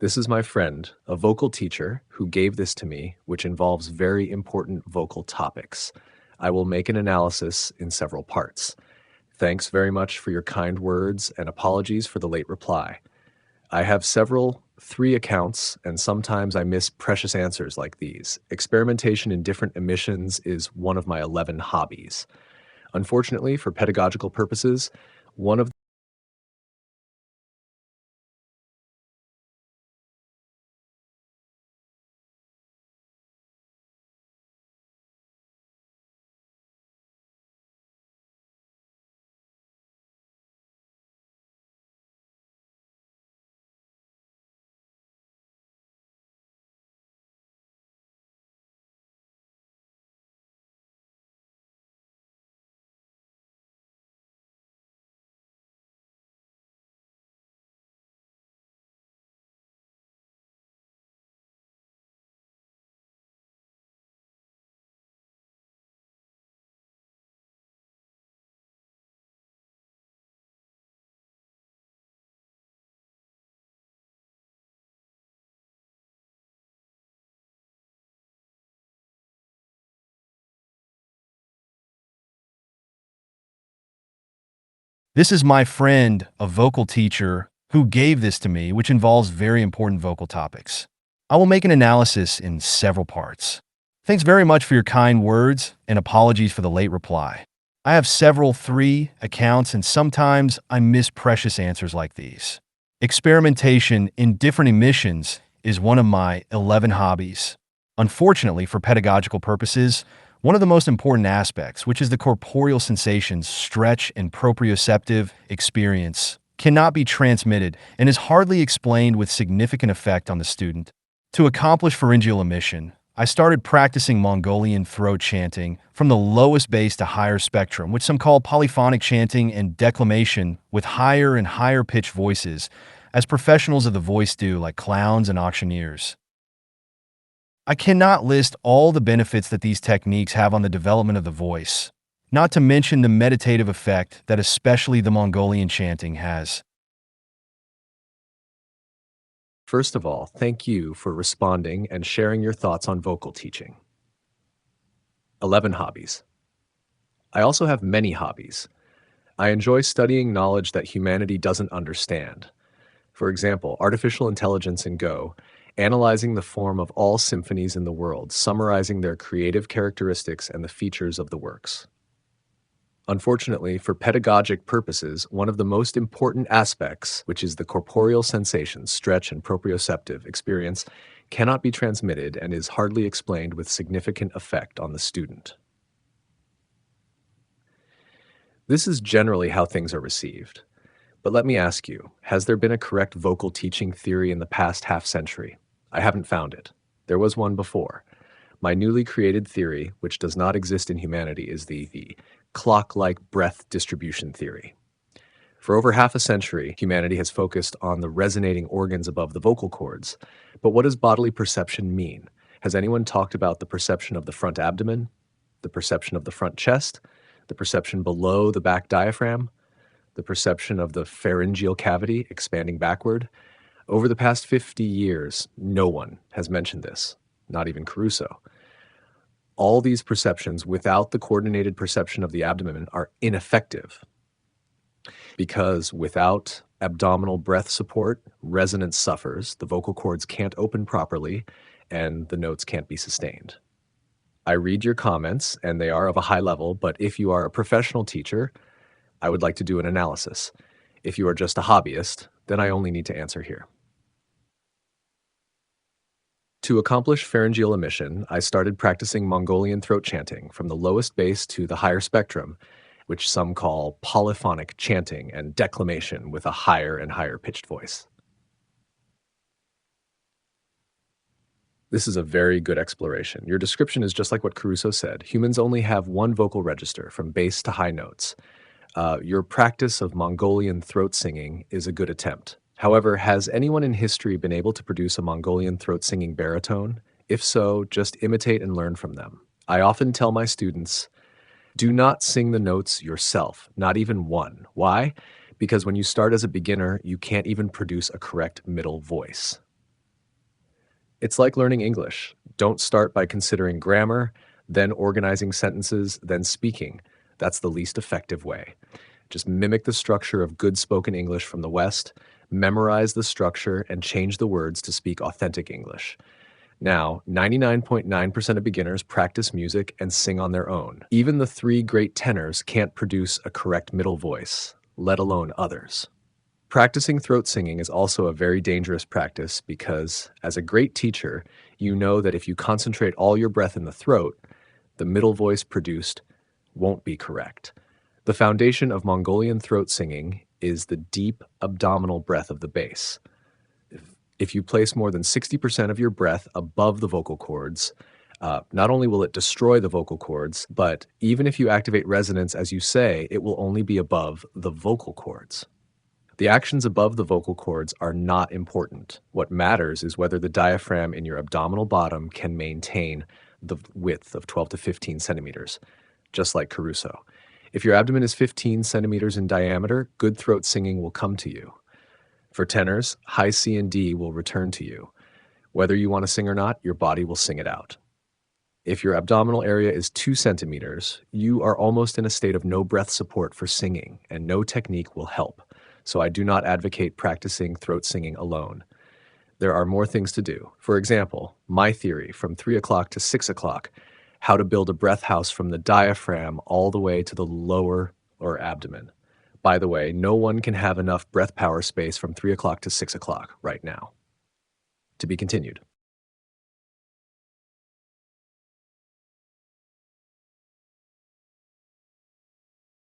This is my friend, a vocal teacher, who gave this to me, which involves very important vocal topics. I will make an analysis in several parts. Thanks very much for your kind words and apologies for the late reply. I have three accounts, and sometimes I miss precious answers like these. Experimentation in different emissions is one of my 11 hobbies. Unfortunately, for pedagogical purposes, one of This is my friend, a vocal teacher, who gave this to me, which involves very important vocal topics. I will make an analysis in several parts. Thanks very much for your kind words and apologies for the late reply. I have three accounts, and sometimes I miss precious answers like these. Experimentation in different emissions is one of my 11 hobbies. Unfortunately, for pedagogical purposes, one of the most important aspects, which is the corporeal sensations, stretch, and proprioceptive experience, cannot be transmitted and is hardly explained with significant effect on the student. To accomplish pharyngeal emission, I started practicing Mongolian throat chanting from the lowest bass to higher spectrum, which some call polyphonic chanting, and declamation with higher and higher pitched voices, as professionals of the voice do, like clowns and auctioneers. I cannot list all the benefits that these techniques have on the development of the voice, not to mention the meditative effect that especially the Mongolian chanting has. First of all, thank you for responding and sharing your thoughts on vocal teaching. 11 hobbies. I also have many hobbies. I enjoy studying knowledge that humanity doesn't understand. For example, artificial intelligence in Go, analyzing the form of all symphonies in the world, summarizing their creative characteristics and the features of the works. Unfortunately, for pedagogic purposes, one of the most important aspects, which is the corporeal sensations, stretch and proprioceptive experience, cannot be transmitted and is hardly explained with significant effect on the student. This is generally how things are received. But let me ask you, has there been a correct vocal teaching theory in the past half-century? I haven't found it. There was one before. My newly created theory, which does not exist in humanity, is the clock-like breath distribution theory. For over half a century, humanity has focused on the resonating organs above the vocal cords. But what does bodily perception mean? Has anyone talked about the perception of the front abdomen, the perception of the front chest, the perception below the back diaphragm, the perception of the pharyngeal cavity expanding backward? Over the past 50 years, no one has mentioned this, not even Caruso. All these perceptions without the coordinated perception of the abdomen are ineffective, because without abdominal breath support, resonance suffers, the vocal cords can't open properly, and the notes can't be sustained. I read your comments, and they are of a high level, but if you are a professional teacher, I would like to do an analysis. If you are just a hobbyist, then I only need to answer here. To accomplish pharyngeal emission, I started practicing Mongolian throat chanting from the lowest bass to the higher spectrum, which some call polyphonic chanting, and declamation with a higher and higher pitched voice. This is a very good exploration. Your description is just like what Caruso said. Humans only have one vocal register from bass to high notes. Your practice of Mongolian throat singing is a good attempt. However, has anyone in history been able to produce a Mongolian throat singing baritone? If so, just imitate and learn from them. I often tell my students, do not sing the notes yourself, not even one. Why? Because when you start as a beginner, you can't even produce a correct middle voice. It's like learning English. Don't start by considering grammar, then organizing sentences, then speaking. That's the least effective way. Just mimic the structure of good spoken English from the West, memorize the structure, and change the words to speak authentic English. Now, 99.9% of beginners practice music and sing on their own. Even the three great tenors can't produce a correct middle voice, let alone others. Practicing throat singing is also a very dangerous practice because, as a great teacher, you know that if you concentrate all your breath in the throat, the middle voice produced won't be correct. The foundation of Mongolian throat singing is the deep abdominal breath of the bass. If you place more than 60% of your breath above the vocal cords, not only will it destroy the vocal cords, but even if you activate resonance as you say, it will only be above the vocal cords. The actions above the vocal cords are not important. What matters is whether the diaphragm in your abdominal bottom can maintain the width of 12 to 15 centimeters, just like Caruso. If your abdomen is 15 centimeters in diameter, good throat singing will come to you. For tenors, high C and D will return to you. Whether you want to sing or not, your body will sing it out. If your abdominal area is 2 centimeters, you are almost in a state of no breath support for singing, and no technique will help. So I do not advocate practicing throat singing alone. There are more things to do. For example, my theory from 3 o'clock to 6 o'clock, how to build a breath house from the diaphragm all the way to the lower or abdomen. By the way, no one can have enough breath power space from 3 o'clock to 6 o'clock right now. To be continued.